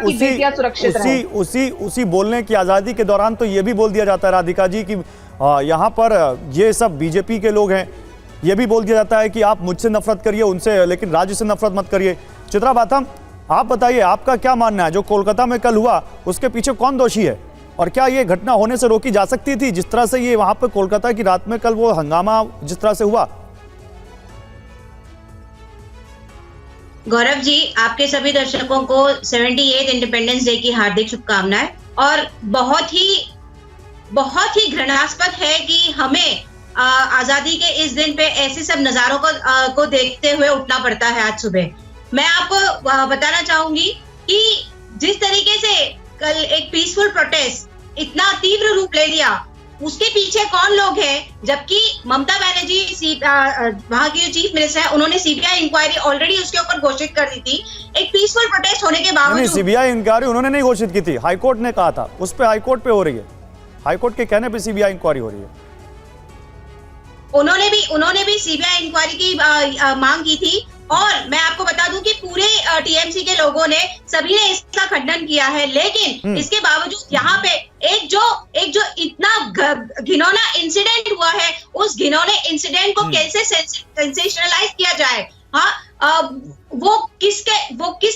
की बेटियां सुरक्षित रहें। उसी बोलने की आजादी के दौरान तो ये भी बोल दिया जाता है राधिका जी कि यहाँ पर ये सब बीजेपी के लोग हैं। ये भी बोल दिया जाता है कि आप मुझसे नफरत करिए उनसे, लेकिन राज्य से नफरत मत करिए। चित्रा बाथम, आप बताइए आपका क्या मानना है, जो कोलकाता में कल हुआ उसके पीछे कौन दोषी है, और क्या ये घटना होने से रोकी जा सकती थी जिस तरह से ये वहां पर कोलकाता की रात में कल वो हंगामा जिस तरह से हुआ? गौरव जी, आपके सभी दर्शकों को 78 इंडिपेंडेंस डे की हार्दिक शुभकामनाएं। और बहुत ही घृणास्पद है कि हमें आजादी के इस दिन पे ऐसे सब नजारों को देखते हुए उठना पड़ता है आज सुबह। मैं आपको बताना चाहूंगी कि जिस तरीके से कल एक पीसफुल प्रोटेस्ट इतना तीव्र रूप ले लिया, उसके पीछे कौन लोग हैं, जबकि ममता बनर्जी वहां की जो चीफ मिनिस्टर है उन्होंने सीबीआई इंक्वायरी ऑलरेडी उसके ऊपर घोषित कर दी थी। एक पीसफुल प्रोटेस्ट होने के बावजूद सीबीआई इंक्वायरी उन्होंने नहीं घोषित की थी, हाईकोर्ट ने कहा था, उस पर हाईकोर्ट पे हो रही है, हाईकोर्ट के कहने पे सीबीआई इंक्वायरी हो रही है। उन्होंने भी सीबीआई इंक्वायरी की मांग की थी। और मैं आपको बता दूं कि पूरे टीएमसी के लोगों ने सभी ने इसका खंडन किया है, लेकिन इसके बावजूद यहाँ पे एक जो इतना घिनौना इंसिडेंट हुआ है, उस घिनौने इंसिडेंट को कैसे सेंसेशनलाइज किया जाए, वो किस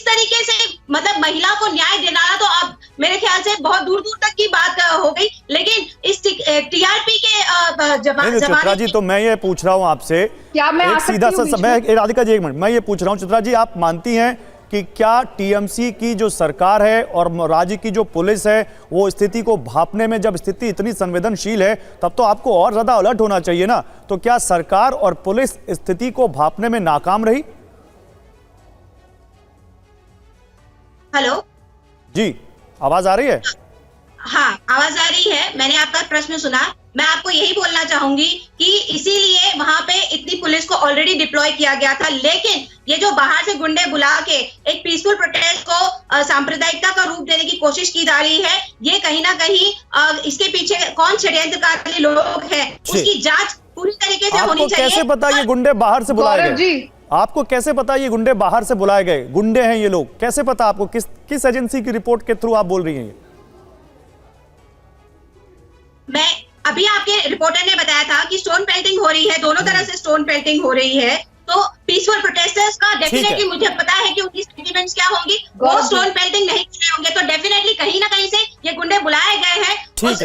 तरीके से, मतलब महिला को न्याय दिलाना तो अब मेरे ख्याल से बहुत दूर दूर तक की बात हो गई। लेकिन इस टीआरपी के चित्रा जी, तो मैं ये पूछ रहा हूँ आपसे, क्या मैं एक सीधा सा समय, राधिका जी एक मिनट, मैं ये पूछ रहा हूँ चित्रा जी, आप मानती हैं कि क्या टीएमसी की जो सरकार है और राज्य की जो पुलिस है वो स्थिति को भांपने में, जब स्थिति इतनी संवेदनशील है तब तो आपको और ज्यादा अलर्ट होना चाहिए ना, तो क्या सरकार और पुलिस स्थिति को भांपने में नाकाम रही? हेलो जी, आवाज आ रही है? हाँ, आवाज आ रही है। मैंने आपका प्रश्न सुना। मैं आपको यही बोलना चाहूंगी कि इसीलिए वहां पे इतनी पुलिस को ऑलरेडी डिप्लॉय किया गया था, लेकिन ये जो बाहर से गुंडे बुला के एक पीसफुल प्रोटेस्ट को सांप्रदायिकता का रूप देने की कोशिश की जा रही है, ये कहीं ना कहीं इसके पीछे कौन षड्यंत्रकारी लोग हैं उसकी जांच पूरी तरीके से होनी चाहिए। कैसे पता ये गुंडे बाहर से बुलाए गए? आपको कैसे पता ये गुंडे बाहर से बुलाए गए? गुंडे हैं ये लोग, कैसे पता आपको? किस एजेंसी की रिपोर्ट के थ्रू आप बोल रही हैं? मैं अभी आपके रिपोर्टर ने बताया था कि स्टोन पेल्टिंग हो रही है, दोनों तरफ से स्टोन पेल्टिंग हो रही है, तो पीसफुल प्रोटेस्टर्स का डेफिनेटली मुझे पता है कि उनकी सेंटिमेंट्स क्या होंगी। वो स्टोन पेल्टिंग नहीं कर रहे होंगे, तो डेफिनेटली कहीं ना कहीं से ये गुंडे बुलाए गए हैं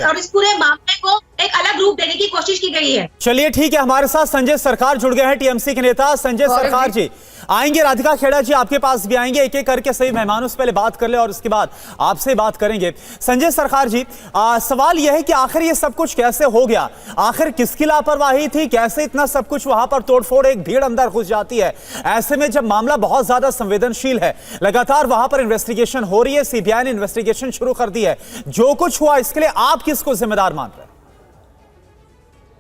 और इस पूरे मामले को एक अलग रूप देने की कोशिश की गई है। चलिए ठीक है, हमारे साथ संजय सरकार जुड़ गए हैं, टीएमसी के नेता। संजय सरकार जी आएंगे, राधिका खेड़ा जी आपके पास भी आएंगे, एक एक करके सही मेहमानों से पहले बात कर ले और उसके बाद आपसे बात करेंगे। संजय सरकार जी, सवाल यह है कि आखिर ये सब कुछ कैसे हो गया? आखिर किसकी लापरवाही थी? कैसे इतना सब कुछ वहां पर तोड़फोड़, एक भीड़ अंदर घुस जाती है? ऐसे में जब मामला बहुत ज्यादा संवेदनशील है, लगातार वहां पर इन्वेस्टिगेशन हो रही है, सीबीआई ने इन्वेस्टिगेशन शुरू कर दी है, जो कुछ हुआ इसके लिए आप किसको जिम्मेदार मान रहे हैं?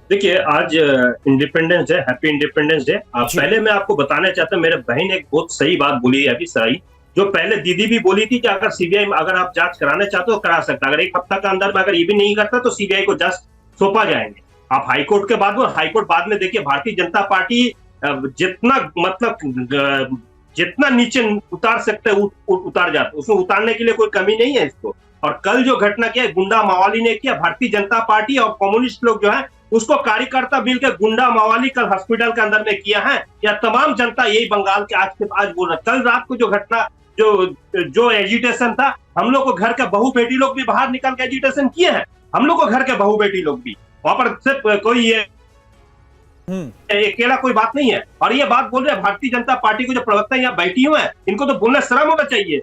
देखिए, आज independence day, happy independence day. पहले मैं आपको बताना चाहता हूँ, मेरे बहन एक बहुत सही बात बोली है अभी सही, जो पहले दीदी भी बोली थी कि अगर सीबीआई अगर आप जांच कराना चाहते हो तो करा सकता, अगर एक हफ्ता के अंदर में अगर ये भी नहीं करता तो सीबीआई को जांच सौंपा जाएंगे। आप हाईकोर्ट के बाद, हाईकोर्ट बाद में देखिए, भारतीय जनता पार्टी जितना मतलब जितना नीचे उतार सकते उतार जाते, उसमें उतारने के लिए कोई कमी नहीं है इसको। और कल जो घटना किया गुंडा मावाली ने किया, भारतीय जनता पार्टी और कम्युनिस्ट लोग जो है उसको कार्यकर्ता मिल के गुंडा मावाली कल हॉस्पिटल के अंदर में किया है, या तमाम जनता यही बंगाल के आज बोल रहा। कल रात को जो घटना, जो एजिटेशन था, हम लोग को घर के बहू बेटी लोग भी बाहर निकल के एजिटेशन किए हैं, हम लोग को घर के बहू बेटी लोग भी, वहां पर सिर्फ कोई ये अकेला कोई बात नहीं है। और ये बात बोल रहे हैं भारतीय जनता पार्टी को जो प्रवक्ता यहाँ बैठी हुए हैं, इनको तो बोलना शर्म होना चाहिए।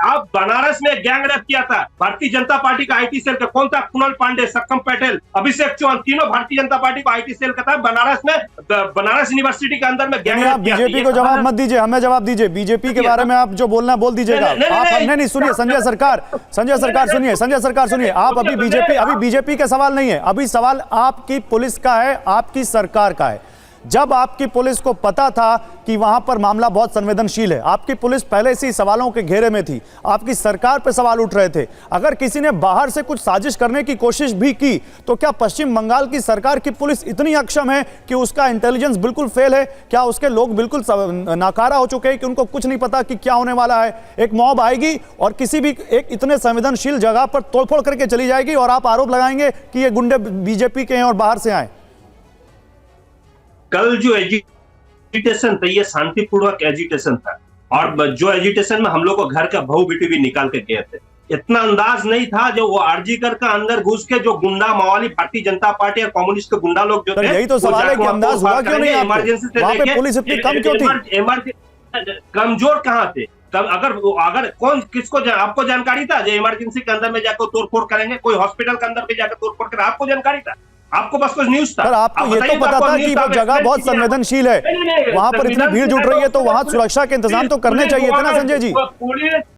आप बनारस में गैंग रेप किया था, भारतीय जनता पार्टी का आईटी सेल का कौन था? कुणाल पांडे, सक्कम पटेल, अभिषेक चौहान, तीनों भारतीय जनता पार्टी को आईटी सेल का था। बनारस में, बनारस यूनिवर्सिटी के अंदर में गैंग रेप किया। बीजेपी को जवाब मत दीजिए, हमें जवाब दीजिए। बीजेपी के बारे में आप जो बोलना बोल दीजिएगा। आप नहीं सुनिए संजय सरकार सुनिए। आप अभी बीजेपी का सवाल नहीं है, अभी सवाल आपकी पुलिस का है, आपकी सरकार का है। जब आपकी पुलिस को पता था कि वहां पर मामला बहुत संवेदनशील है, आपकी पुलिस पहले से ही सवालों के घेरे में थी, आपकी सरकार पर सवाल उठ रहे थे, अगर किसी ने बाहर से कुछ साजिश करने की कोशिश भी की तो क्या पश्चिम बंगाल की सरकार की पुलिस इतनी अक्षम है कि उसका इंटेलिजेंस बिल्कुल फेल है? क्या उसके लोग बिल्कुल नाकारा हो चुके हैं कि उनको कुछ नहीं पता कि क्या होने वाला है? एक मॉब आएगी और किसी भी एक इतने संवेदनशील जगह पर तोड़फोड़ करके चली जाएगी और आप आरोप लगाएंगे कि ये गुंडे बीजेपी के हैं और बाहर से आए। कल जो एजिटेशन था ये शांतिपूर्वक एजिटेशन था, और जो एजिटेशन में हम लोग को घर का बहू बेटी भी निकाल के गए थे। इतना अंदाज नहीं था जो वो आरजीकर का अंदर घुस के जो गुंडा मावाली भारतीय जनता पार्टी और कम्युनिस्ट के गुंडा लोग जो थे, यही तो सवाल है कि अंदाज हुआ क्यों नहीं? इमरजेंसी से वहां पे पुलिस इतनी कम क्यों थी? कमजोर कहाँ थे? अगर कौन किसको आपको जानकारी था जो इमरजेंसी के अंदर में जाकर तोड़फोड़ करेंगे? कोई हॉस्पिटल के अंदर में जाकर तोड़फोड़ करें, आपको जानकारी था? आपको बस कुछ न्यूज था? आपको ये तो पता था कि वो जगह बहुत संवेदनशील है, वहां पर इतनी भीड़ जुट रही है तो वहां सुरक्षा के इंतजाम तो करने चाहिए थे ना संजय जी।